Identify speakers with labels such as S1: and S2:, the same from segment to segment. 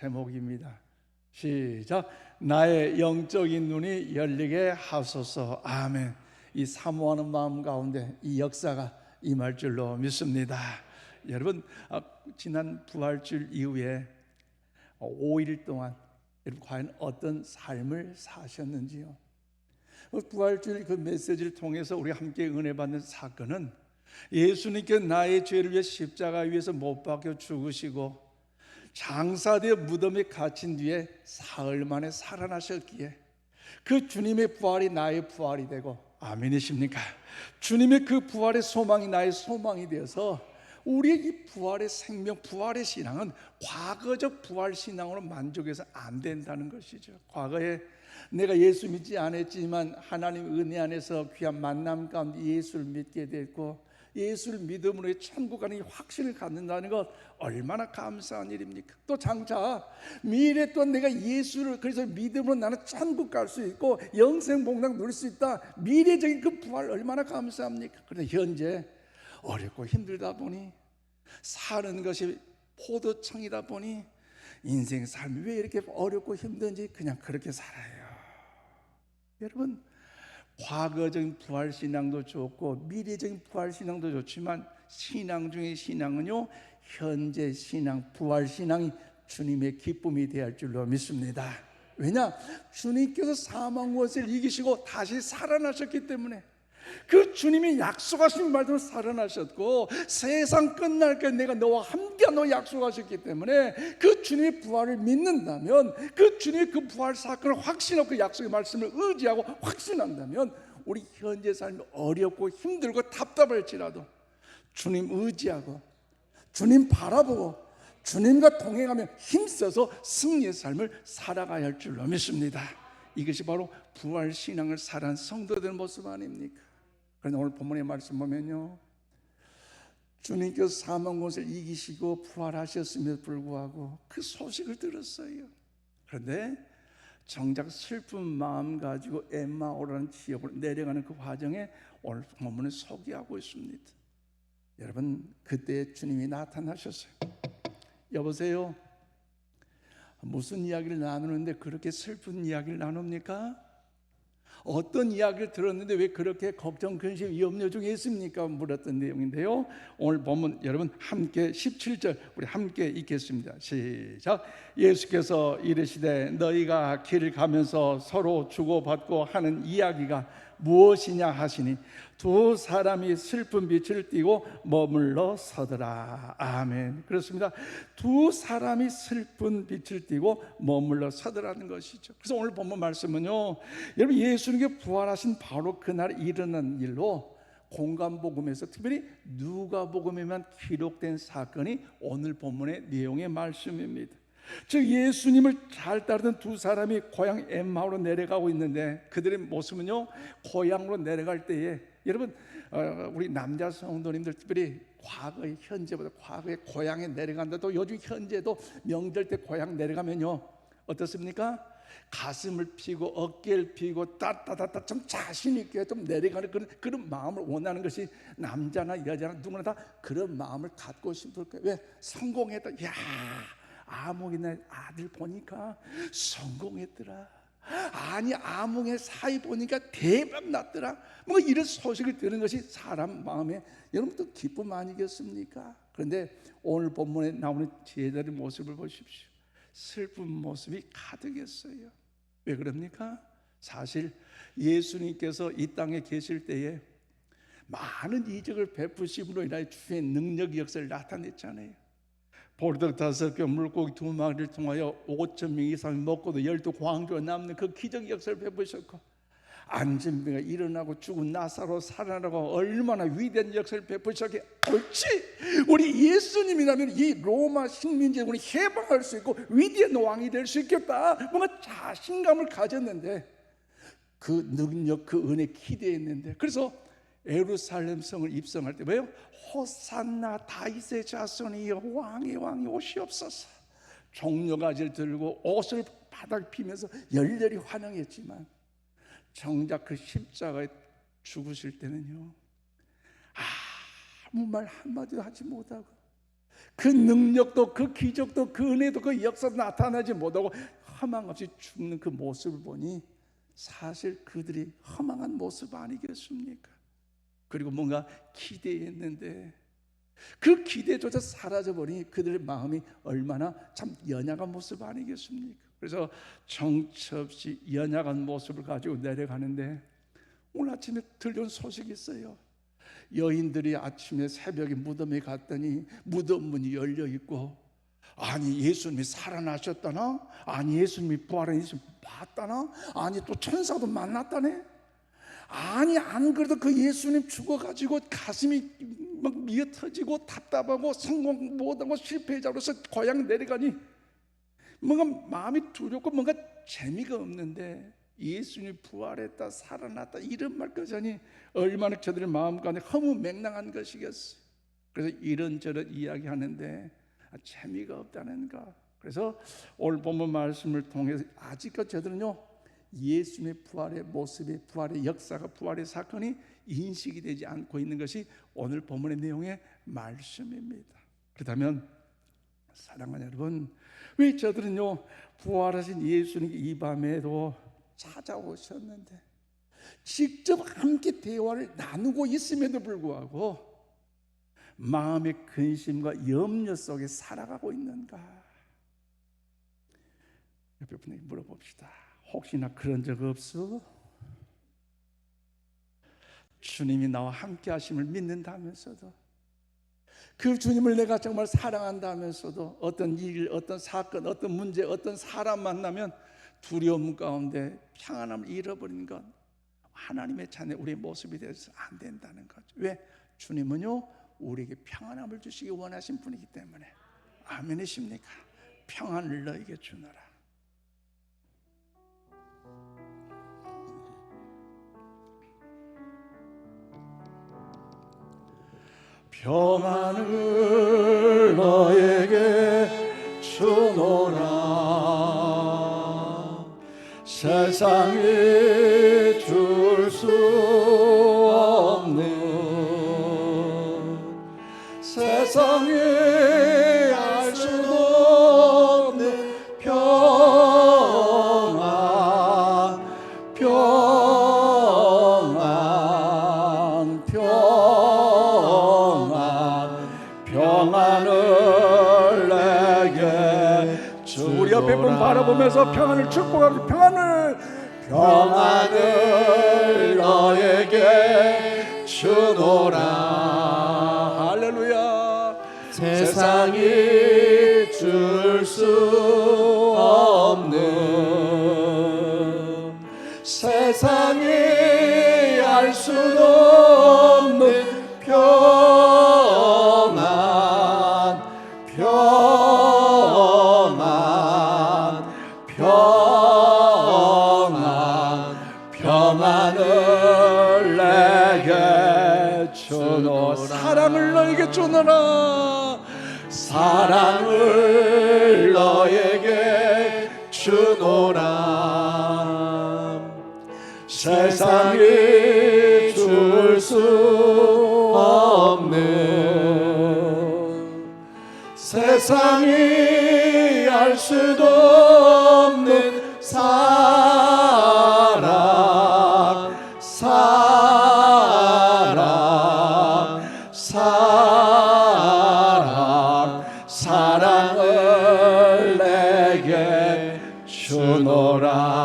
S1: 제목입니다. 시작. 나의 영적인 눈이 열리게 하소서. 아멘. 이 사모하는 마음 가운데 이 역사가 임할 줄로 믿습니다. 여러분, 지난 부활주일 이후에 5일 동안 여러분 과연 어떤 삶을 사셨는지요? 부활주일 그 메시지를 통해서 우리 함께 은혜 받는 사건은 예수님께 나의 죄를 위해 십자가 위에서 못 박혀 죽으시고 장사되어 무덤에 갇힌 뒤에 사흘 만에 살아나셨기에 그 주님의 부활이 나의 부활이 되고, 아멘이십니까? 주님의 그 부활의 소망이 나의 소망이 되어서 우리의 이 부활의 생명, 부활의 신앙은 과거적 부활 신앙으로 만족해서 안 된다는 것이죠. 과거에 내가 예수 믿지 않았지만 하나님 은혜 안에서 귀한 만남 가운데 예수를 믿게 됐고 예수를 믿음으로 천국 가는 확신을 갖는다는 것 얼마나 감사한 일입니까? 또 장차 미래 또 내가 예수를 그래서 믿음으로 나는 천국 갈 수 있고 영생 복락 누릴 수 있다. 미래적인 그 부활 얼마나 감사합니까? 그런데 현재 어렵고 힘들다 보니 사는 것이 포도청이다 보니 인생 삶이 왜 이렇게 어렵고 힘든지 그냥 그렇게 살아요. 여러분, 과거적인 부활신앙도 좋고 미래적인 부활신앙도 좋지만 신앙 중에 신앙은요, 현재 신앙, 부활신앙이 주님의 기쁨이 되어야 할 줄로 믿습니다. 왜냐? 주님께서 사망 권세를 이기시고 다시 살아나셨기 때문에 그 주님이 약속하신 말대로 살아나셨고 세상 끝날까지 내가 너와 함께하노 약속하셨기 때문에 그 주님의 부활을 믿는다면, 그 주님의 그 부활 사건을 확신하고 그 약속의 말씀을 의지하고 확신한다면 우리 현재 삶이 어렵고 힘들고 답답할지라도 주님 의지하고 주님 바라보고 주님과 동행하며 힘써서 승리의 삶을 살아가야 할 줄로 믿습니다. 이것이 바로 부활신앙을 살아가는 성도들의 모습 아닙니까? 그런데 오늘 본문의 말씀 보면요, 주님께서 사망 권세를 이기시고 부활하셨음에도 불구하고 그 소식을 들었어요. 그런데 정작 슬픈 마음 가지고 엠마오라는 지역으로 내려가는 그 과정에 오늘 본문을 소개하고 있습니다. 여러분, 그때 주님이 나타나셨어요. 여보세요, 무슨 이야기를 나누는데 그렇게 슬픈 이야기를 나눕니까? 어떤 이야기를 들었는데 왜 그렇게 걱정, 근심, 염려 중에 있습니까? 물었던 내용인데요, 오늘 보면 여러분 함께 17절 우리 함께 읽겠습니다. 시작. 예수께서 이르시되 너희가 길을 가면서 서로 주고받고 하는 이야기가 무엇이냐 하시니 두 사람이 슬픈 빛을 띠고 머물러 서더라. 아멘. 그렇습니다. 두 사람이 슬픈 빛을 띠고 머물러 서더라는 것이죠. 그래서 오늘 본문 말씀은요, 여러분 예수님께 부활하신 바로 그날 일어난 일로 공간복음에서 특별히 누가복음에만 기록된 사건이 오늘 본문의 내용의 말씀입니다. 즉 예수님을 잘 따르던 두 사람이 고향 엠마오로 내려가고 있는데 그들의 모습은요, 고향으로 내려갈 때에 여러분 우리 남자 성도님들 특별히 과거의 현재보다 과거의 고향에 내려간다. 또 요즘 현재도 명절 때 고향 내려가면요 어떻습니까? 가슴을 피고 어깨를 피고 따따따따 좀 자신 있게 좀 내려가는 그런 마음을 원하는 것이 남자나 여자나 누구나 다 그런 마음을 갖고 싶을 거예요. 왜? 성공했다. 야, 아몽이네 아들 보니까 성공했더라. 아니 아몽의 사이 보니까 대박 났더라. 뭐 이런 소식을 들은 것이 사람 마음에 여러분도 기쁨 아니겠습니까? 그런데 오늘 본문에 나오는 제자들의 모습을 보십시오. 슬픈 모습이 가득했어요. 왜 그럽니까? 사실 예수님께서 이 땅에 계실 때에 많은 이적을 베푸심으로 인하여 주의 능력 역사를 나타냈잖아요. 보리떡 5개 물고기 2마리를 통하여 5,000명 이상이 먹고도 12광주가 남는 그 기적 역사를 베푸셨고, 안진병이 일어나고 죽은 나사로 살아나고 얼마나 위대한 역사를 베푸셨기에 옳지, 우리 예수님이라면 이 로마 식민지를 해방할 수 있고 위대한 왕이 될 수 있겠다, 뭔가 자신감을 가졌는데 그 능력, 그 은혜 기대했는데, 그래서 예루살렘 성을 입성할 때 뭐예요? 호산나 다윗의 자손이여 왕의 왕이 오시옵소서. 종려가지를 들고 옷을 바닥 피면서 열렬히 환영했지만 정작 그 십자가에 죽으실 때는요 아무 말 한마디도 하지 못하고 그 능력도 그 기적도 그 은혜도 그 역사도 나타나지 못하고 허망없이 죽는 그 모습을 보니 사실 그들이 허망한 모습 아니겠습니까? 그리고 뭔가 기대했는데 그 기대조차 사라져버리니 그들의 마음이 얼마나 참 연약한 모습 아니겠습니까? 그래서 정처 없이 연약한 모습을 가지고 내려가는데 오늘 아침에 들려온 소식이 있어요. 여인들이 아침에 새벽에 무덤에 갔더니 무덤 문이 열려 있고, 아니 예수님이 살아나셨다나? 아니 예수님이 부활한 예수님 봤다나? 아니 또 천사도 만났다네? 아니 안 그래도 그 예수님 죽어가지고 가슴이 막 미어터지고 답답하고 성공 못하고 실패자로서 고향 내려가니 뭔가 마음이 두렵고 뭔가 재미가 없는데, 예수님이 부활했다 살아났다 이런 말까지 하니 얼마나 저들의 마음 가운데 허무맹랑한 것이겠어요. 그래서 이런저런 이야기하는데 재미가 없다는 거. 그래서 오늘 본문 말씀을 통해서 아직까지 저들은요 예수님의 부활의 모습이, 부활의 역사가, 부활의 사건이 인식이 되지 않고 있는 것이 오늘 본문의 내용의 말씀입니다. 그렇다면 사랑하는 여러분, 왜 저들은요 부활하신 예수님 이 밤에도 찾아오셨는데 직접 함께 대화를 나누고 있음에도 불구하고 마음의 근심과 염려 속에 살아가고 있는가? 옆에 분에게 물어봅시다. 혹시나 그런 적 없어? 주님이 나와 함께 하심을 믿는다면서도, 그 주님을 내가 정말 사랑한다면서도 어떤 일, 어떤 사건, 어떤 문제, 어떤 사람 만나면 두려움 가운데 평안함을 잃어버리는 것, 하나님의 자녀 우리의 모습이 되어서 안 된다는 거죠. 왜? 주님은요 우리에게 평안함을 주시기 원하신 분이기 때문에. 아멘이십니까? 평안을 너에게 주노라. 평안을 너에게 주노라. 세상이 줄 수 없는, 세상이 알 수도 없는 평안, 평안, 평안, 평안을 내게 주노라. 우리 옆에 분 바라보면서 평안을 축복합니다. 평안을 너에게 주노라. 할렐루야. 세상이 줄 수 없는, 세상이 알 수도 없는 평안, 평안, 평안, 평안을 내게 주노라. 사랑을 너에게 주노라. 사랑을 너에게 주노라. 세상이 줄 수 없는, 세상이 알 수도 없는 사랑, 사랑, 사랑, 사랑을 내게 주노라.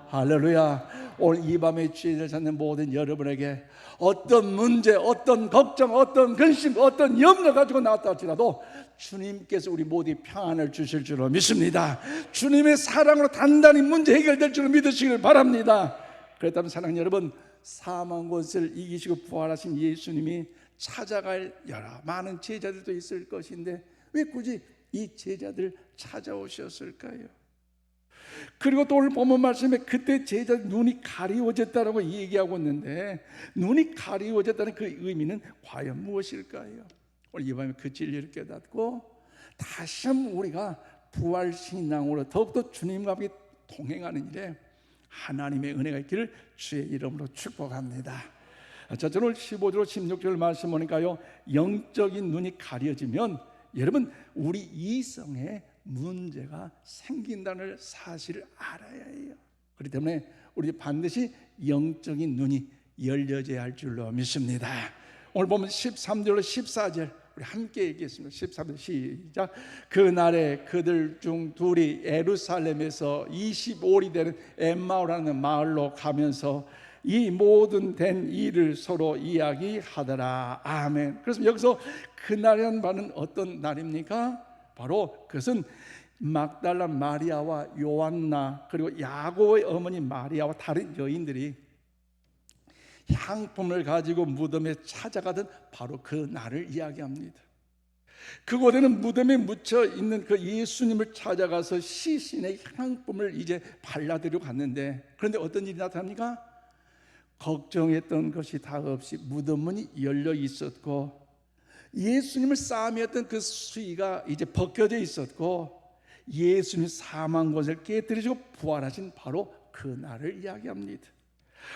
S1: 할렐루야. 오늘 이 밤에 주의를 찾는 모든 여러분에게 어떤 문제, 어떤 걱정, 어떤 근심, 어떤 염려 가지고 나왔다 할지라도 주님께서 우리 모두에 평안을 주실 줄로 믿습니다. 주님의 사랑으로 단단히 문제 해결될 줄로 믿으시길 바랍니다. 그렇다면 사랑하는 여러분, 사망 권세를 이기시고 부활하신 예수님이 찾아갈 여러 많은 제자들도 있을 것인데 왜 굳이 이 제자들 찾아오셨을까요? 그리고 또 오늘 본문 말씀에 그때 제자들 눈이 가리워졌다라고 얘기하고 있는데, 눈이 가리워졌다는 그 의미는 과연 무엇일까요? 오늘 이 밤에 그 진리를 깨닫고 다시 한번 우리가 부활신앙으로 더욱더 주님과 함께 동행하는 일에 하나님의 은혜가 있기를 주의 이름으로 축복합니다. 자, 저는 15절 16절 말씀 보니까요, 영적인 눈이 가려지면 여러분 우리 이성에 문제가 생긴다는 사실을 알아야 해요. 그렇기 때문에 우리 반드시 영적인 눈이 열려져야 할 줄로 믿습니다. 오늘 보면 13절로 14절 우리 함께 얘기했습니다. 13절 시작. 그날에 그들 중 둘이 예루살렘에서 25里 되는 엠마오라는 마을로 가면서 이 모든 된 일을 서로 이야기하더라. 아멘. 그래서 여기서 그날이라는 말은 어떤 날입니까? 바로 그것은 막달라 마리아와 요한나 그리고 야고의 어머니 마리아와 다른 여인들이 향품을 가지고 무덤에 찾아가던 바로 그 날을 이야기합니다. 그곳에는 무덤에 묻혀 있는 그 예수님을 찾아가서 시신의 향품을 이제 발라드리고 갔는데, 그런데 어떤 일이 나타납니까? 걱정했던 것이 다 없이 무덤 문이 열려 있었고 예수님을 싸매었던 그 수의가 이제 벗겨져 있었고 예수님 사망 것을 깨뜨리시고 부활하신 바로 그 날을 이야기합니다.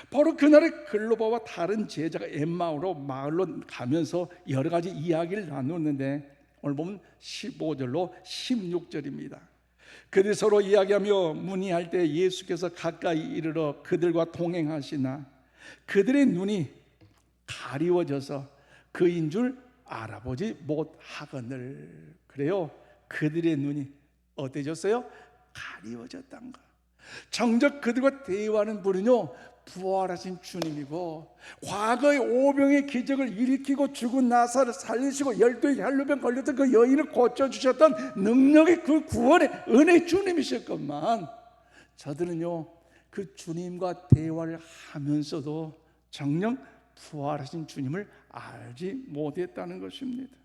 S1: 바로 그날에 글로바와 다른 제자가 엠마오로 마을로 가면서 여러 가지 이야기를 나누었는데 오늘 보면 15절로 16절입니다. 그들이 서로 이야기하며 문의할 때 예수께서 가까이 이르러 그들과 동행하시나 그들의 눈이 가리워져서 그인 줄 알아보지 못하거늘. 그래요, 그들의 눈이 어때졌어요? 가리워졌단 거. 정작 그들과 대화하는 분은요 부활하신 주님이고 과거의 오병의 기적을 일으키고 죽은 나사를 살리시고 12의 혈루병 걸렸던 그 여인을 고쳐주셨던 능력의 그 구원의 은혜 주님이셨건만 저들은요 그 주님과 대화를 하면서도 정녕 부활하신 주님을 알지 못했다는 것입니다.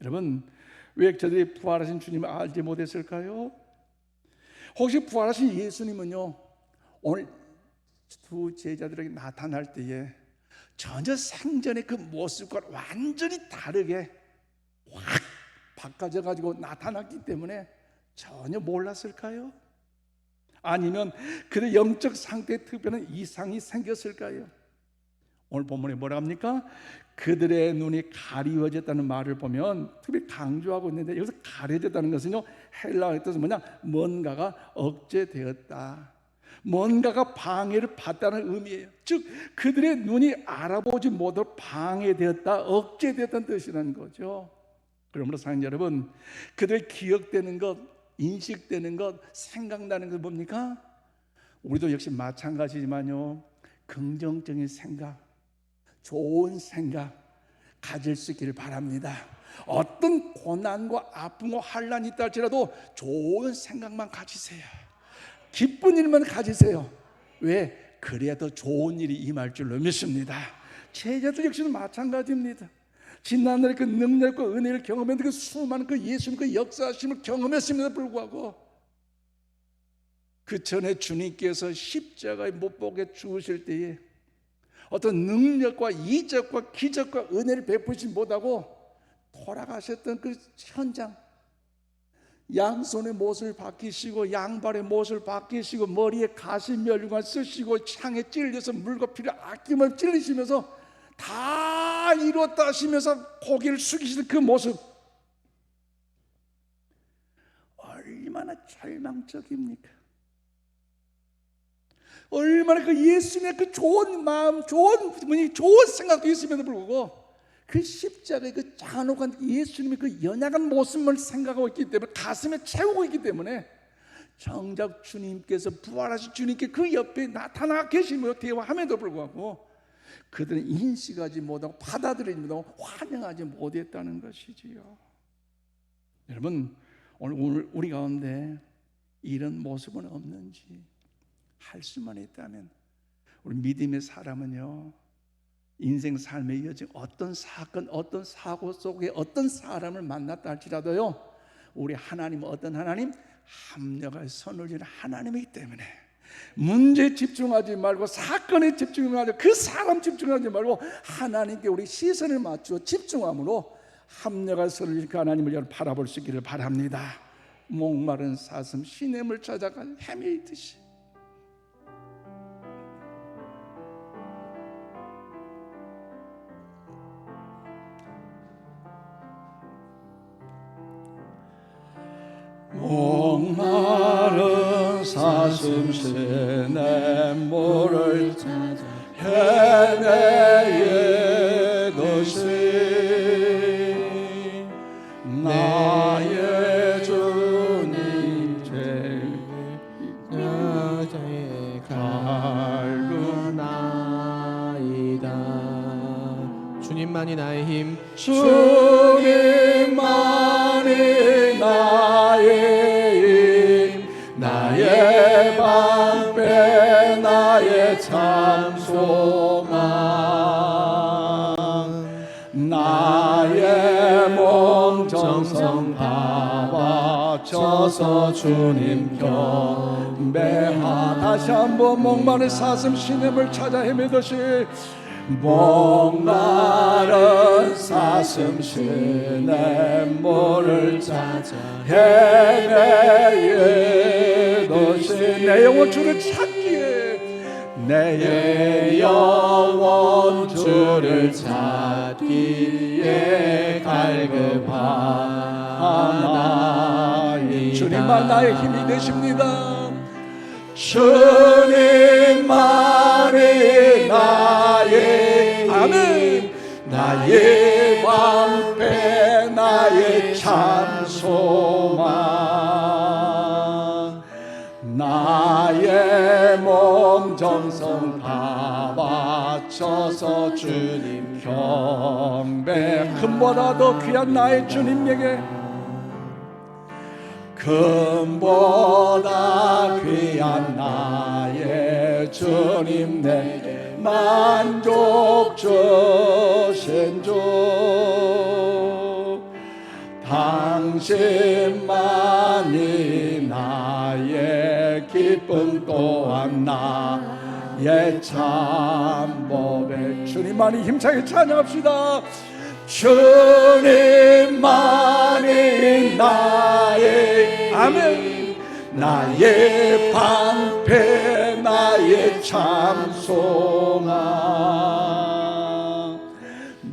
S1: 여러분, 왜 저들이 부활하신 주님을 알지 못했을까요? 혹시 부활하신 예수님은요 오늘 두 제자들에게 나타날 때에 전혀 생전의 그 모습과 완전히 다르게 확 바꿔져 가지고 나타났기 때문에 전혀 몰랐을까요? 아니면 그의 영적 상태에 특별한 이상이 생겼을까요? 오늘 본문에 뭐라 합니까? 그들의 눈이 가리워졌다는 말을 보면 특별히 강조하고 있는데 여기서 가려졌다는 것은요 헬라어의 뜻은 뭐냐? 뭔가가 억제되었다, 뭔가가 방해를 받다는 의미예요. 즉 그들의 눈이 알아보지 못하고 방해되었다, 억제되었다는 뜻이라는 거죠. 그러므로 사랑하는 여러분, 그들 기억되는 것, 인식되는 것, 생각나는 것 뭡니까? 우리도 역시 마찬가지지만요 긍정적인 생각, 좋은 생각 가질 수 있기를 바랍니다. 어떤 고난과 아픔과 환난이 있다 할지라도 좋은 생각만 가지세요. 기쁜 일만 가지세요. 왜? 그래야 더 좋은 일이 임할 줄로 믿습니다. 제자들 역시도 마찬가지입니다. 지난날의 그 능력과 은혜를 경험했는데 그 수많은 그 예수님 그 역사하심을 경험했음에도 불구하고 그 전에 주님께서 십자가에 못 보게 죽으실 때에 어떤 능력과 이적과 기적과 은혜를 베푸지 못하고 돌아가셨던 그 현장, 양손에 못을 박히시고 양발에 못을 박히시고 머리에 가시면류관 쓰시고 창에 찔려서 물과 피를 아낌없이 찔리시면서 다 이루었다 하시면서 고개를 숙이시는 그 모습, 얼마나 절망적입니까? 얼마나 그 예수님의 그 좋은 마음, 좋은 생각도 있음에도 불구하고 그 십자가의 그 잔혹한 예수님의 그 연약한 모습을 생각하고 있기 때문에 가슴에 채우고 있기 때문에 정작 주님께서 부활하신 주님께 그 옆에 나타나 계시며 대화함에도 불구하고 그들은 인식하지 못하고 받아들이지 못하고 환영하지 못했다는 것이지요. 여러분, 오늘 우리 가운데 이런 모습은 없는지 할 수만 있다면 우리 믿음의 사람은요 인생 삶의 여정 어떤 사건 어떤 사고 속에 어떤 사람을 만났다 할지라도요 우리 하나님은 어떤 하나님? 합력할 선을 지는 하나님이기 때문에 문제에 집중하지 말고 사건에 집중하지 그 사람 집중하지 말고 하나님께 우리 시선을 맞추어 집중함으로 합력할 선을 지는 그 하나님을 여러분 바라볼 수 있기를 바랍니다. 목마른 사슴 시냇물 찾아가 헤매이듯이 목마른 사슴새 내 물을 찾아 헤매의 것이 나의 주님
S2: 여자의 갈구나이다. 주님만이 나의 힘,
S1: 주님만이 나의 힘, 나의 방패, 나의 참 소망, 나의 몸 정성 다 바쳐서 주님 경배하. 다시 한번 목마른 사슴 시냇을 찾아 헤매듯이 목마른 사슴 시냇물을 찾아 헤매듯이 내 영혼 주를 찾기에 내 영혼 주를 찾기에 갈급하나이다. 주님만 나의 힘이 되십니다. 주님만이 나의 아멘, 나의 방패, 나의 참 소망, 나의 몸 정성 다 바쳐서 주님 경배. 금보다 더 귀한 나의 주님에게, 금보다 귀한 나의 주님 내게 만족 주신 주, 당신만이 나의 기쁨 또한 나의 참복에. 주님만이 힘차게 찬양합시다. 주님만이 나의 아멘, 나의 방패, 나의 참 소망,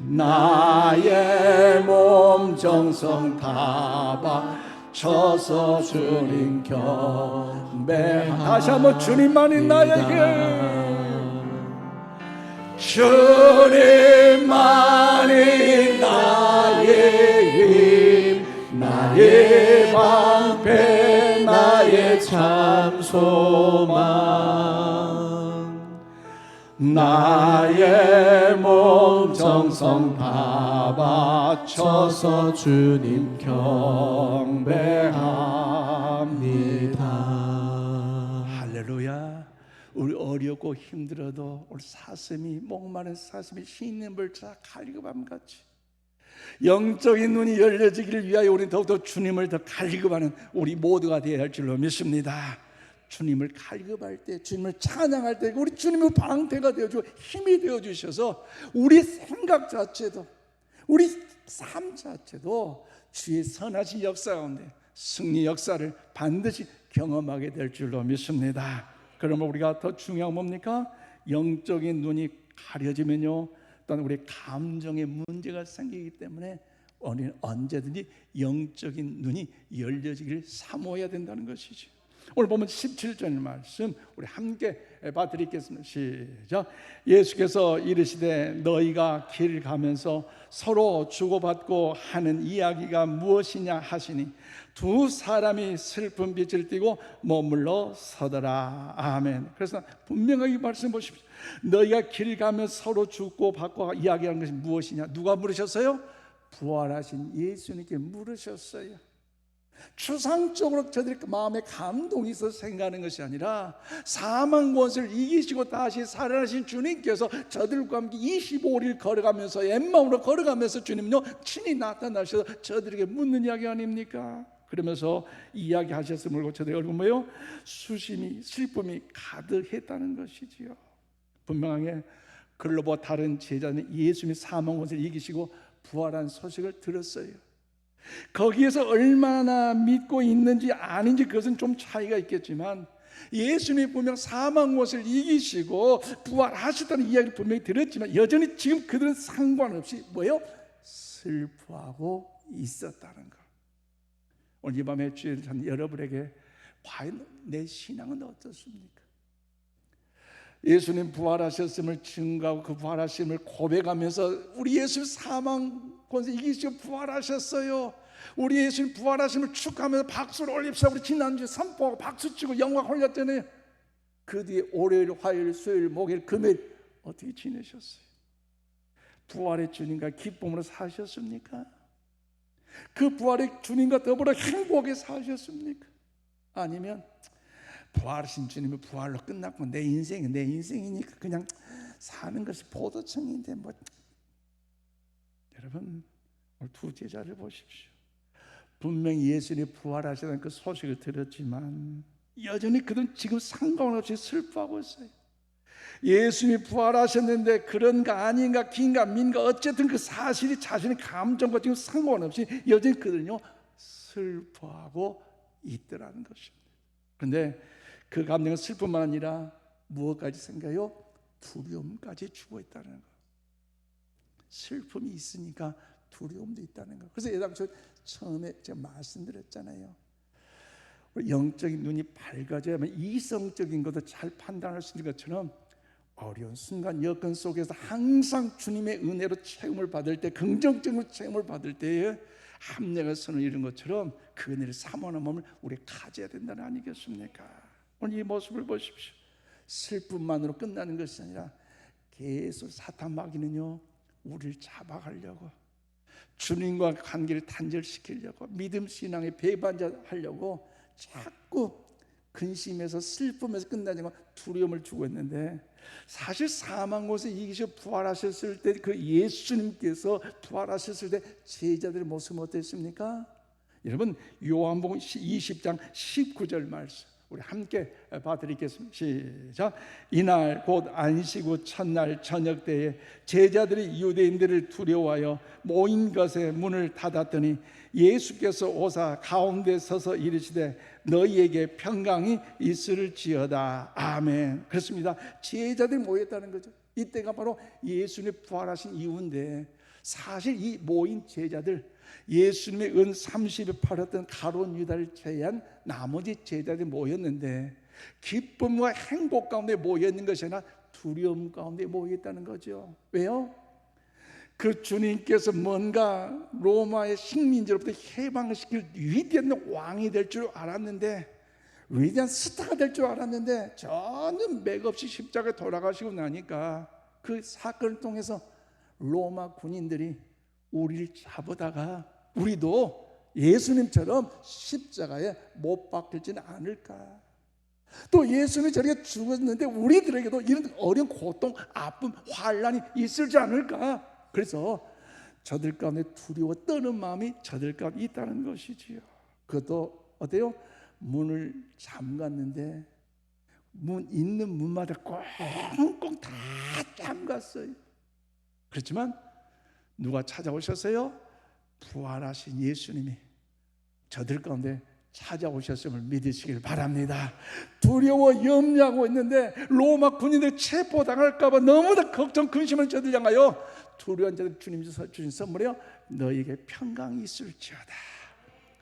S1: 나의 몸 정성 다 바쳐서 주님 경배하. 다시 한번 주님만이 나에게, 주님만이 나의 힘, 나의 방패, 나의 참 소망, 나의 몸 정성 다 바쳐서 주님 경배합니다. 할렐루야. 우리 어렵고 힘들어도 우리 사슴이, 목마른 사슴이 시냇물을 찾아 갈급함같이 영적인 눈이 열려지기를 위하여 우리 더욱더 주님을 더 갈급하는 우리 모두가 되어야 할 줄로 믿습니다. 주님을 갈급할 때, 주님을 찬양할 때 우리 주님의 방패가 되어주고 힘이 되어주셔서 우리 생각 자체도, 우리 삶 자체도 주의 선하신 역사 가운데 승리 역사를 반드시 경험하게 될 줄로 믿습니다. 그러면 우리가 더 중요한 뭡니까? 영적인 눈이 가려지면요, 또한 우리 감정에 문제가 생기기 때문에 우리는 언제든지 영적인 눈이 열려지기를 사모해야 된다는 것이죠. 오늘 보면 17절 말씀 우리 함께 봐드리겠습니다. 시작. 예수께서 이르시되 너희가 길 가면서 서로 주고받고 하는 이야기가 무엇이냐 하시니 두 사람이 슬픈 빛을 띠고 머물러 서더라. 아멘. 그래서 분명하게 말씀 보십시오. 너희가 길 가면 서로 주고받고 이야기하는 것이 무엇이냐? 누가 물으셨어요? 부활하신 예수님께 물으셨어요. 추상적으로 저들의 마음에 감동이 있어서 생각하는 것이 아니라 사망 권세를 이기시고 다시 살아나신 주님께서 저들과 함께 25일 걸어가면서 엠마오로 걸어가면서 주님요 친히 나타나셔서 저들에게 묻는 이야기 아닙니까? 그러면서 이야기 하셨음을 저들의 얼굴 뭐예요? 수심이 슬픔이 가득했다는 것이지요. 분명하게 글로버 다른 제자는 예수님이 사망 권세를 이기시고 부활한 소식을 들었어요. 거기에서 얼마나 믿고 있는지 아닌지 그것은 좀 차이가 있겠지만 예수님이 분명 사망 것을 이기시고 부활하셨다는 이야기를 분명히 들었지만 여전히 지금 그들은 상관없이 뭐예요? 슬퍼하고 있었다는 것. 오늘 이 밤에 주일 전 여러분에게 과연 내 신앙은 어떻습니까? 예수님 부활하셨음을 증거하고 그 부활하심을 고백하면서 우리 예수님 사망 권세 이기시고 부활하셨어요. 우리 예수님 부활하심을 축하하면서 박수를 올립시다. 우리 지난주에 선포하고 박수치고 영광 올렸잖아요. 그 뒤에 월요일, 화요일, 수요일, 목요일, 금요일 어떻게 지내셨어요? 부활의 주님과 기쁨으로 사셨습니까? 그 부활의 주님과 더불어 행복하게 사셨습니까? 아니면 부활하신 주님의 부활로 끝났고 내 인생이 내 인생이니까 그냥 사는 것이 보도청인데 뭐. 여러분 오늘 두 제자를 보십시오. 분명히 예수님이 부활하시다는 그 소식을 들었지만 여전히 그들은 지금 상관없이 슬퍼하고 있어요. 예수님이 부활하셨는데 그런가 아닌가 긴가 민가 어쨌든 그 사실이 자신의 감정과 지금 상관없이 여전히 그들은요 슬퍼하고 있더라는 것입니다. 그런데 그 감정은 슬픔만 아니라 무엇까지 생겨요? 두려움까지 주고 있다는 거. 슬픔이 있으니까 두려움도 있다는 거. 그래서 예당초 처음에 제가 말씀드렸잖아요. 영적인 눈이 밝아져야만 이성적인 것도 잘 판단할 수 있는 것처럼 어려운 순간 여건 속에서 항상 주님의 은혜로 체험을 받을 때, 긍정적으로 체험을 받을 때에 합력의 선을 이룬 것처럼 그 은혜를 사모하는 마음을 우리가 가져야 된다는 아니겠습니까? 오늘 이 모습을 보십시오. 슬픔만으로 끝나는 것이 아니라 계속 사탄 마귀는요 우리를 잡아가려고, 주님과 관계를 단절시키려고, 믿음 신앙의 배반자 하려고 자꾸 근심해서 슬픔에서 끝나지 않고 두려움을 주고 있는데, 사실 사망 곳에 이기셔 부활하셨을 때 그 예수님께서 부활하셨을 때 제자들의 모습은 어땠습니까? 여러분 요한복음 20장 19절 말씀 우리 함께 봐드리겠습니다. 시작. 이날 곧 안식 후 첫날 저녁 때에 제자들이 유대인들을 두려워하여 모인 것에 문을 닫았더니 예수께서 오사 가운데 서서 이르시되 너희에게 평강이 있을지어다. 아멘. 그렇습니다. 제자들이 모였다는 거죠. 이때가 바로 예수님이 부활하신 이후인데, 사실 이 모인 제자들, 예수님의 은 30에 팔았던 가룟 유다를 제외한 나머지 제자들이 모였는데 기쁨과 행복 가운데 모여있는 것이 아니라 두려움 가운데 모여있다는 거죠. 왜요? 그 주님께서 뭔가 로마의 식민지로부터 해방시킬 위대한 왕이 될 줄 알았는데, 위대한 스타가 될 줄 알았는데 전혀 맥없이 십자가에 돌아가시고 나니까 그 사건을 통해서 로마 군인들이 우리를 잡아다가 우리도 예수님처럼 십자가에 못 박힐지는 않을까. 또 예수님이 저렇게 죽었는데 우리들에게도 이런 어려운 고통, 아픔, 환난이 있을지 않을까. 그래서 저들 가운데 두려워 떠는 마음이 저들 가운데 있다는 것이지요. 그것도 어때요? 문을 잠갔는데 문 있는 문마다 꽁꽁 다 잠갔어요. 그렇지만 누가 찾아오셨어요? 부활하신 예수님이 저들 가운데 찾아오셨음을 믿으시길 바랍니다. 두려워 염려하고 있는데 로마 군인들 체포당할까 봐 너무나 걱정 근심을 저들 향하여 두려운 자들 주님 주신 선물이요 너에게 평강이 있을지어다.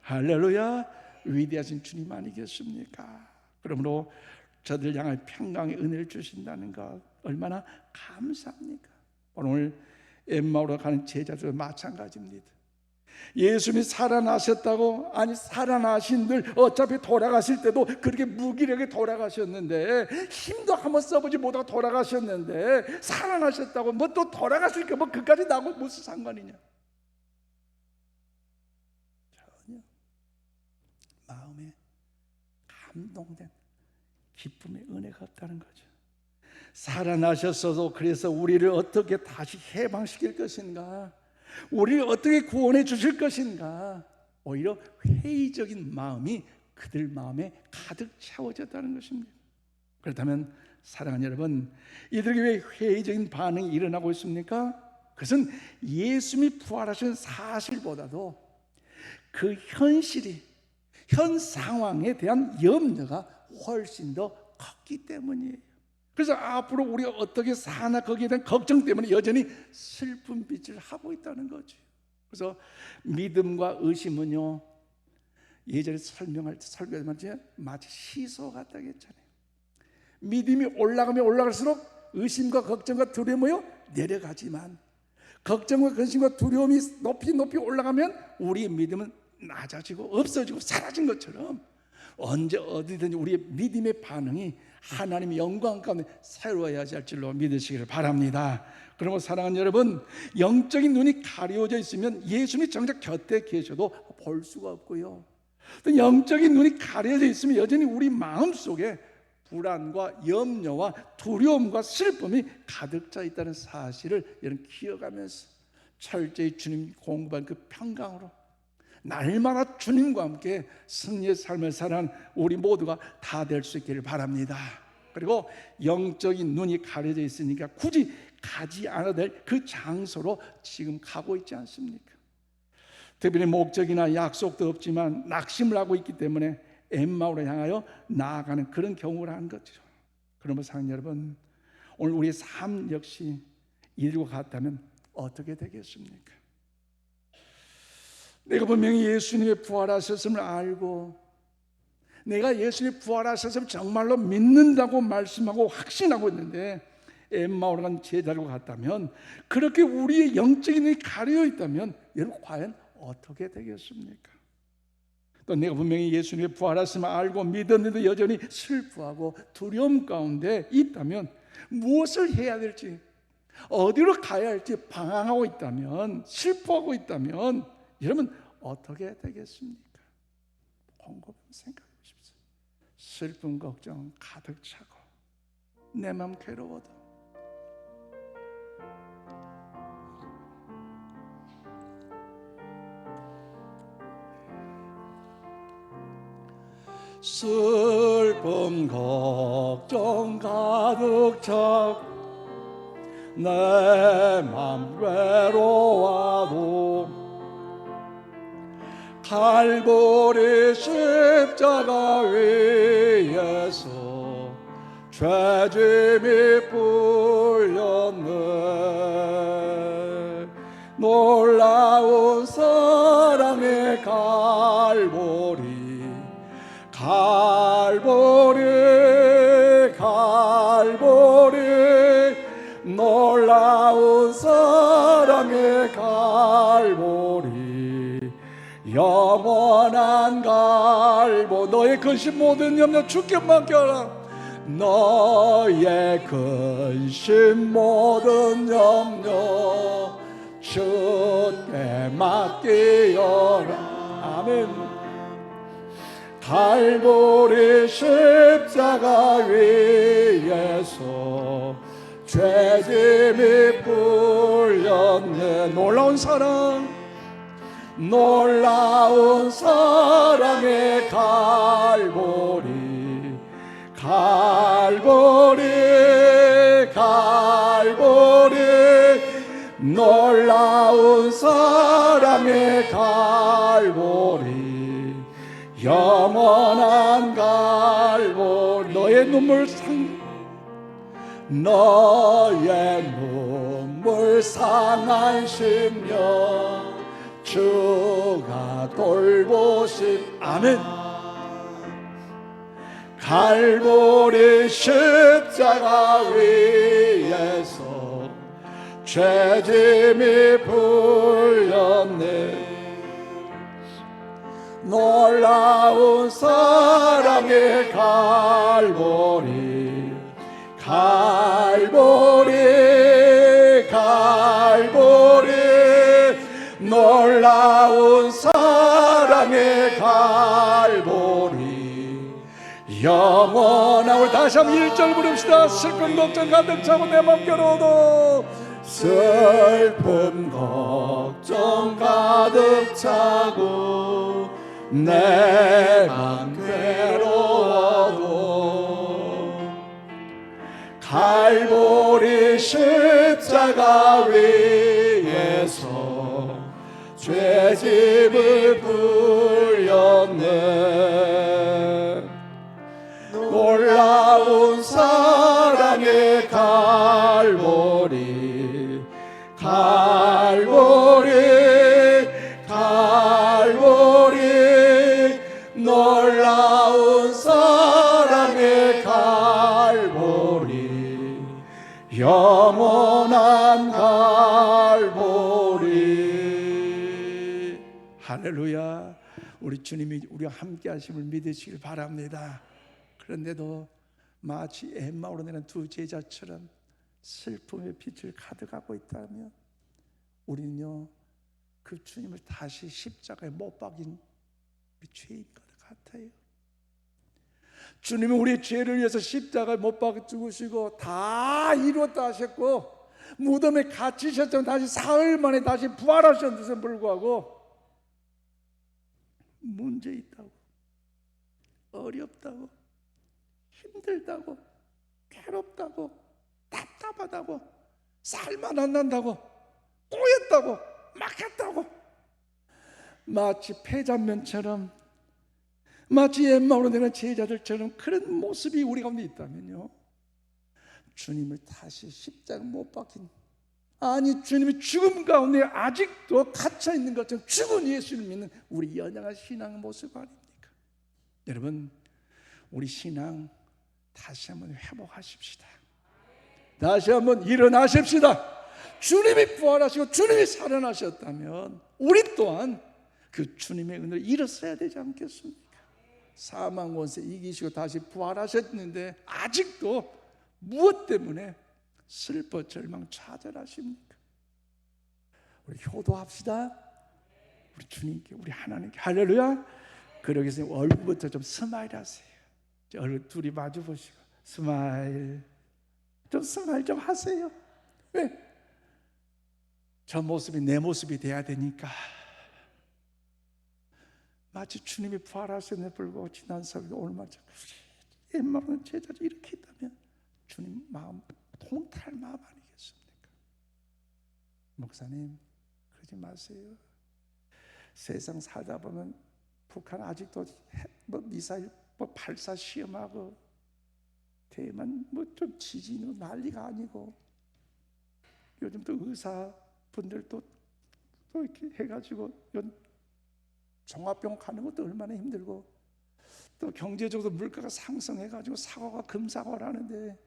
S1: 할렐루야. 위대하신 주님 아니겠습니까? 그러므로 저들 향하여 평강의 은혜를 주신다는 것 얼마나 감사합니까? 오늘 엠마오로 가는 제자들도 마찬가지입니다. 예수님이 살아나셨다고, 아니 살아나신들 어차피 돌아가실 때도 그렇게 무기력에 돌아가셨는데, 힘도 한번 써보지 못하고 돌아가셨는데 살아나셨다고 뭐 또 돌아가실까 뭐 그까지 나하고 무슨 상관이냐. 전혀 마음에 감동된 기쁨의 은혜가 없다는 거죠. 살아나셨어도 그래서 우리를 어떻게 다시 해방시킬 것인가, 우리를 어떻게 구원해 주실 것인가, 오히려 회의적인 마음이 그들 마음에 가득 채워졌다는 것입니다. 그렇다면 사랑하는 여러분, 이들에게 왜 회의적인 반응이 일어나고 있습니까? 그것은 예수님이 부활하신 사실보다도 그 현실이, 현 상황에 대한 염려가 훨씬 더 컸기 때문이에요. 그래서 앞으로 우리가 어떻게 사나 거기에 대한 걱정 때문에 여전히 슬픈 빛을 하고 있다는 거죠. 그래서 믿음과 의심은요 예전에 설교할 때 마치 시소 같다고 했잖아요. 믿음이 올라가면 올라갈수록 의심과 걱정과 두려움이 내려가지만 걱정과 근심과 두려움이 높이 올라가면 우리의 믿음은 낮아지고 없어지고 사라진 것처럼 언제 어디든지 우리의 믿음의 반응이 하나님의 영광 가운데 새로워야 할 줄로 믿으시기를 바랍니다. 그러므로 사랑하는 여러분, 영적인 눈이 가려져 있으면 예수님이 정작 곁에 계셔도 볼 수가 없고요, 또 영적인 눈이 가려져 있으면 여전히 우리 마음속에 불안과 염려와 두려움과 슬픔이 가득 차 있다는 사실을 여러분 기억하면서 철저히 주님 공부한 그 평강으로 날마다 주님과 함께 승리의 삶을 살아가는 우리 모두가 다 될 수 있기를 바랍니다. 그리고 영적인 눈이 가려져 있으니까 굳이 가지 않아도 될 그 장소로 지금 가고 있지 않습니까? 특별히 목적이나 약속도 없지만 낙심을 하고 있기 때문에 엠마오를 향하여 나아가는 그런 경우를 한 거죠. 그러면 사랑하는 여러분, 오늘 우리의 삶 역시 이들과 같다면 어떻게 되겠습니까? 내가 분명히 예수님의 부활하셨음을 알고 내가 예수님의 부활하셨음을 정말로 믿는다고 말씀하고 확신하고 있는데 엠마오로 간 제자들과 같다면, 그렇게 우리의 영적인 눈이 가려 있다면 여러분 과연 어떻게 되겠습니까? 또 내가 분명히 예수님의 부활하심을 알고 믿었는데 여전히 슬퍼하고 두려움 가운데 있다면, 무엇을 해야 될지, 어디로 가야 할지 방황하고 있다면, 슬퍼하고 있다면 여러분 어떻게 되겠습니까? 곰곰이 생각해 보십시오. 슬픔 걱정 가득 차고 내 마음 괴로워도 슬픔 걱정 가득 차고 내 맘 괴로워도 갈보리 십자가 위에서 죄짐이 풀렸네. 놀라운 사랑의 갈보리 놀라운 사랑의 갈보리, 영원한 갈보. 너의 근심 모든 염려 주께 맡겨라. 너의 근심 모든 염려 주께 맡기어라. 아멘. 갈보리 십자가 위에서 죄짐이 풀렸네. 놀라운 사랑, 놀라운 사랑의 갈보리, 놀라운 사랑의 갈보리, 영원한 갈보리. 너의 눈물 상한 심령 주가 돌보심. 아멘. 갈보리 십자가 위에서 죄짐이 풀렸네. 놀라운 사랑의 갈보리, 놀라운 사랑의 갈보리, 영원한. 우리 다시 한번 1절 부릅시다. 슬픔 걱정 가득 차고 내 맘 괴로워도, 슬픔 걱정 가득 차고 내 맘 괴로워도 갈보리 십자가 위에서 죄짐을 풀렸네. 놀라운 사랑의 갈보리, 할렐루야. 우리 주님이 우리와 함께 하심을 믿으시길 바랍니다. 그런데도 마치 엠마오로 내는 두 제자처럼 슬픔의 빛을 가득하고 있다면 우리는요 그 주님을 다시 십자가에 못 박인 죄인 것 같아요. 주님은 우리 죄를 위해서 십자가에 못 박아 죽으시고 다 이루었다 하셨고 무덤에 갇히셨지만 다시 사흘 만에 다시 부활하셨는데도 불구하고 문제 있다고, 어렵다고, 힘들다고, 괴롭다고, 답답하다고, 살만 안 난다고, 꼬였다고, 막혔다고, 마치 폐잔면처럼, 마치 엠마오로 내는 제자들처럼 그런 모습이 우리 가운데 있다면요, 주님을 다시 십자가 못 박힌, 아니 주님이 죽음 가운데 아직도 갇혀 있는 것처럼 죽은 예수를 믿는 우리 연약한 신앙의 모습 아닙니까? 여러분, 우리 신앙 다시 한번 회복하십시다. 다시 한번 일어나십시다. 주님이 부활하시고 주님이 살아나셨다면 우리 또한 그 주님의 은혜를 일어서야 되지 않겠습니까? 사망 권세 이기시고 다시 부활하셨는데 아직도 무엇 때문에 슬퍼 절망 좌절하십니까? 우리 효도합시다. 우리 주님께, 우리 하나님께. 할렐루야. 그러기 위해서 얼굴부터 좀 스마일 하세요. 얼굴 둘이 마주 보시고 스마일 좀 하세요. 왜? 저 모습이 내 모습이 돼야 되니까. 마치 주님이 부활하셨는데 불구하고 지난 설교 오늘만 엠마오는 제자들 이렇게 있다면 주님 마음 통탈 마음 아니겠습니까? 목사님 그러지 마세요. 세상 살다 보면 북한 아직도 미사일 발사 시험하고 대만 좀 지진으로 난리가 아니고 요즘 또 의사분들도 또 이렇게 해가지고 종합병원 가는 것도 얼마나 힘들고 또 경제적으로 물가가 상승해가지고 사고가 금사고를 하는데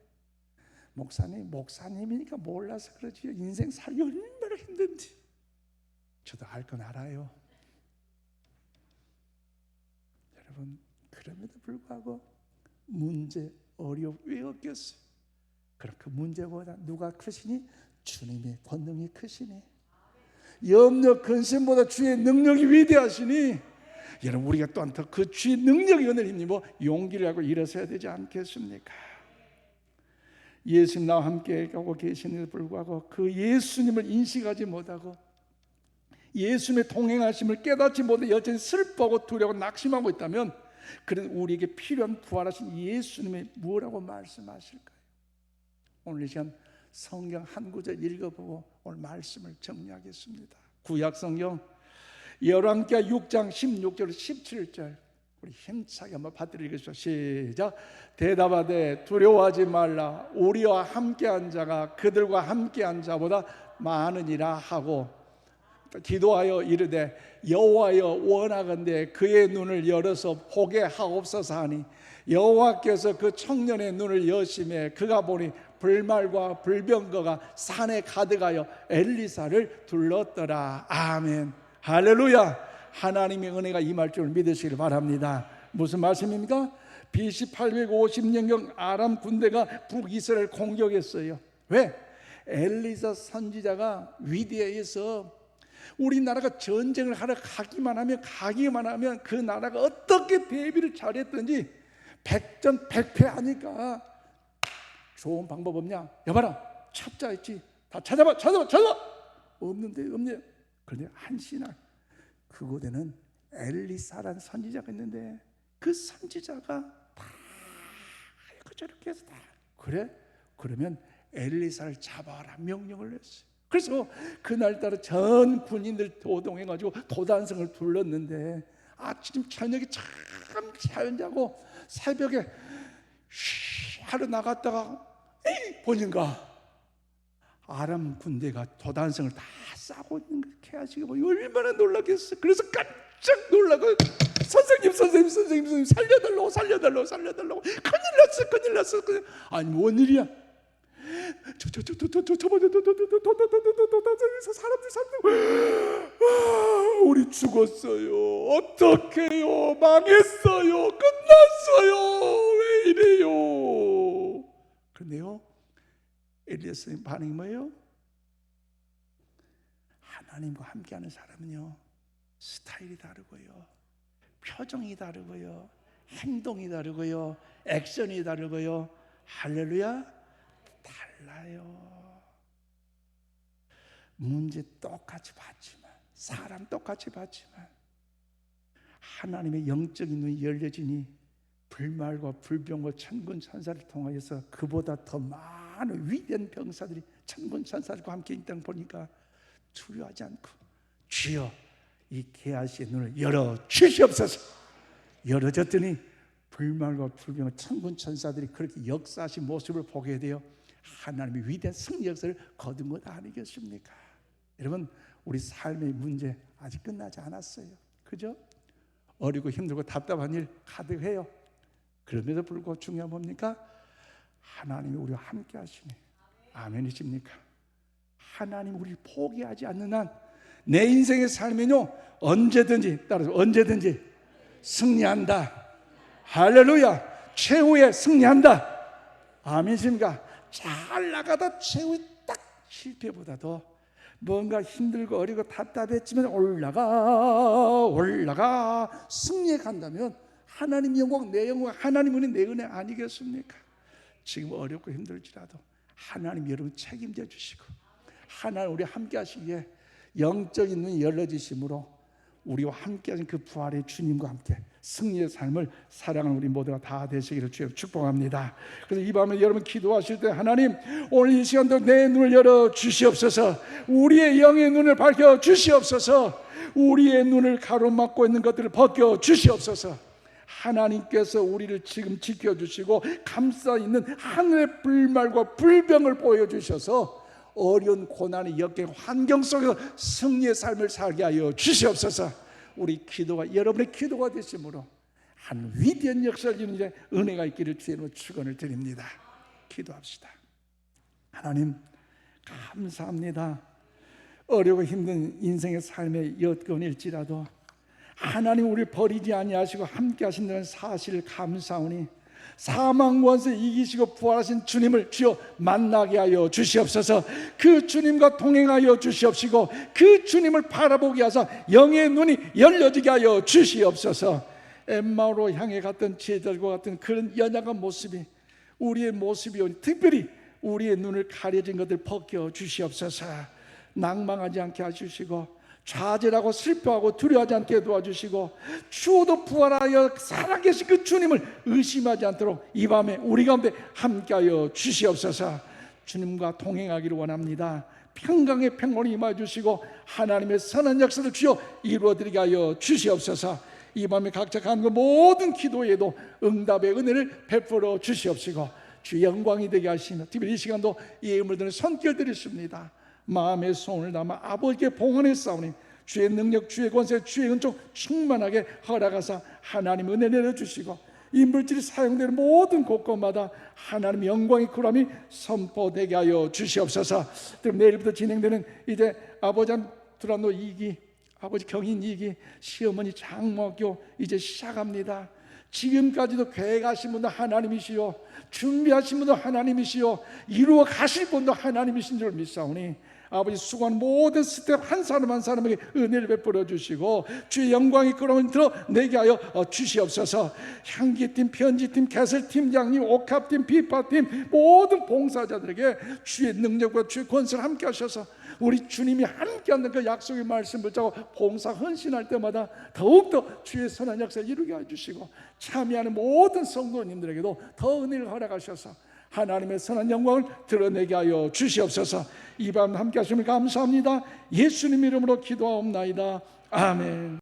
S1: 목사님이니까 몰라서 그러지 인생 살기 얼마나 힘든지 저도 알 건 알아요. 여러분, 그럼에도 불구하고 문제, 어려움 왜 없겠어요? 그럼 그 문제보다 누가 크시니? 주님의 권능이 크시니, 염려 근심보다 주의 능력이 위대하시니, 여러분 우리가 또한 더 그 주의 능력이 은혜를 힘입어 용기를 하고 일어서야 되지 않겠습니까? 예수님 나와 함께 가고 계시는데도 불구하고 그 예수님을 인식하지 못하고 예수님의 동행하심을 깨닫지 못해 여전히 슬퍼하고 두려워하고 낙심하고 있다면 그런 우리에게 필요한 부활하신 예수님이 뭐라고 말씀하실까요? 오늘 이 시간 성경 한 구절 읽어보고 오늘 말씀을 정리하겠습니다. 구약 성경 열왕기하 6장 16절 17절 우리 힘차게 한번 받들이겠습니다. 시작. 대답하되 두려워하지 말라. 우리와 함께한 자가 그들과 함께한 자보다 많으니라 하고 기도하여 이르되 여호와여 원하건대 그의 눈을 열어서 보게 하옵소서 하니 여호와께서 그 청년의 눈을 여심해 그가 보니 불말과 불병거가 산에 가득하여 엘리사를 둘렀더라. 아멘. 할렐루야. 하나님의 은혜가 임할 줄 믿으시길 바랍니다. 무슨 말씀입니까? BC 850년경 아람 군대가 북이스라엘 공격했어요. 왜? 엘리사 선지자가 위대해서 우리나라가 전쟁을 하러 가기만 하면 그 나라가 어떻게 대비를 잘했든지 백전백패하니까 좋은 방법 없냐? 여봐라, 찾자 했지. 다 찾아봐. 없는데. 그런데 한 신학 그곳에는 엘리사라는 선지자가 있는데 그 선지자가 다 저렇게 해서 다 그래? 그러면 엘리사를 잡아라 명령을 했어요. 그래서 그날따라 전 군인들 도동해가지고 도단성을 둘렀는데 아침 저녁에 참 잘 자고 새벽에 하러 나갔다가 보니까 아람 군대가 도단성을 다 싸고 있는 걸 캐하시고 얼마나 놀라겠어. 그래서 깜짝 놀라고 선생님 살려달라고 큰일 났어. 아니 뭔 일이야? 사람들 우리 죽었어요. 어떡해요? 망했어요. 끝났어요. 왜 이래요? 그런데요, 엘리야 선생님 반응이 뭐예요? 하나님과 함께하는 사람은요, 스타일이 다르고요, 표정이 다르고요, 행동이 다르고요, 액션이 다르고요. 할렐루야, 달라요. 문제 똑같이 봤지만, 사람 똑같이 봤지만, 하나님의 영적인 눈이 열려지니 불말과 불병과 천군 천사를 통하여서 그보다 더 많은 위대한 병사들이 천군 천사들과 함께 있다는 보니까 두려워하지 않고, 주여 이 게하시의 눈을 열어 주시옵소서. 열어졌더니 불말과 불병과 천군 천사들이 그렇게 역사하신 모습을 보게 되어 하나님의 위대한 승리 역사를 거둔 것 아니겠습니까? 여러분, 우리 삶의 문제 아직 끝나지 않았어요. 그죠? 어리고 힘들고 답답한 일 가득해요. 그럼에도 불구하고 중요한 뭡니까? 하나님이 우리와 함께 하시네. 아멘이십니까? 하나님 우리를 포기하지 않는 한 내 인생의 삶은요, 언제든지, 따라서 언제든지 승리한다. 할렐루야. 최후에 승리한다. 아멘이십니까? 잘 나가다 최후에 딱 실패보다도 뭔가 힘들고 어리고 답답했지만 올라가 승리해 간다면 하나님 영광, 내 영광, 하나님 은혜, 내 은혜 아니겠습니까? 지금 어렵고 힘들지라도 하나님 여러분 책임져 주시고, 하나님 우리 함께 하시기에 영적인 눈이 열려지심으로 우리와 함께 하신 그 부활의 주님과 함께 승리의 삶을 살아가는 우리 모두가 다 되시기를 주여 축복합니다. 그래서 이 밤에 여러분 기도하실 때, 하나님 오늘 이 시간도 내 눈을 열어 주시옵소서. 우리의 영의 눈을 밝혀 주시옵소서. 우리의 눈을 가로막고 있는 것들을 벗겨 주시옵소서. 하나님께서 우리를 지금 지켜주시고 감싸 있는 하늘의 불말과 불병을 보여주셔서 어려운 고난의 역경 환경 속에서 승리의 삶을 살게 하여 주시옵소서. 우리 기도가 여러분의 기도가 되심으로 한 위대한 역사를 이루는 은혜가 있기를 주님으로 축원을 드립니다. 기도합시다. 하나님 감사합니다. 어려고 힘든 인생의 삶의 여건일지라도 하나님 우리를 버리지 아니하시고 함께 하신다는 사실을 감사하오니 사망 권세 이기시고 부활하신 주님을 주여 만나게 하여 주시옵소서. 그 주님과 동행하여 주시옵시고 그 주님을 바라보게 하사 영의 눈이 열려지게 하여 주시옵소서. 엠마오로 향해 갔던 제자들과 같은 그런 연약한 모습이 우리의 모습이오니 특별히 우리의 눈을 가려진 것들 벗겨 주시옵소서. 낭망하지 않게 해주시고 좌절하고 슬퍼하고 두려워하지 않게 도와주시고 추워도 부활하여 살아계신 그 주님을 의심하지 않도록 이 밤에 우리 가운데 함께하여 주시옵소서. 주님과 동행하기를 원합니다. 평강의 평온이 임하여 주시고 하나님의 선한 역사를 주여 이루어드리게 하여 주시옵소서. 이 밤에 각자 가는 그 모든 기도에도 응답의 은혜를 베풀어 주시옵시고 주의 영광이 되게 하시며 특별히 이 시간도 예물을 드는 손길 드리십니다. 마음의 소원을 담아 아버지께 봉헌해 싸우니 주의 능력, 주의 권세, 주의 은총 충만하게 허락하사 하나님 은혜 내려주시고 이 물질이 사용되는 모든 곳곳마다 하나님 영광의 구람이 선포되게 하여 주시옵소서. 내일부터 진행되는 이제 아버지 두란노 2기, 아버지 경인 2기, 시어머니 장모교 이제 시작합니다. 지금까지도 계획하신 분도 하나님이시요 준비하신 분도 하나님이시요 이루어 가실 분도 하나님이신 줄 믿사오니 아버지 수고하는 모든 스텝 한 사람 한 사람에게 은혜를 베풀어 주시고 주의 영광이 끌어오니 드러내게 하여 주시옵소서. 향기팀, 편지팀, 개설팀장님, 옥합팀, 비파팀 모든 봉사자들에게 주의 능력과 주의 권세를 함께 하셔서 우리 주님이 함께하는 그 약속의 말씀을 붙잡고 봉사 헌신할 때마다 더욱더 주의 선한 역사를 이루게 해주시고 참여하는 모든 성도님들에게도 더 은혜를 허락하셔서 하나님의 선한 영광을 드러내게 하여 주시옵소서. 이 밤 함께 하시면 감사합니다. 예수님 이름으로 기도하옵나이다. 아멘.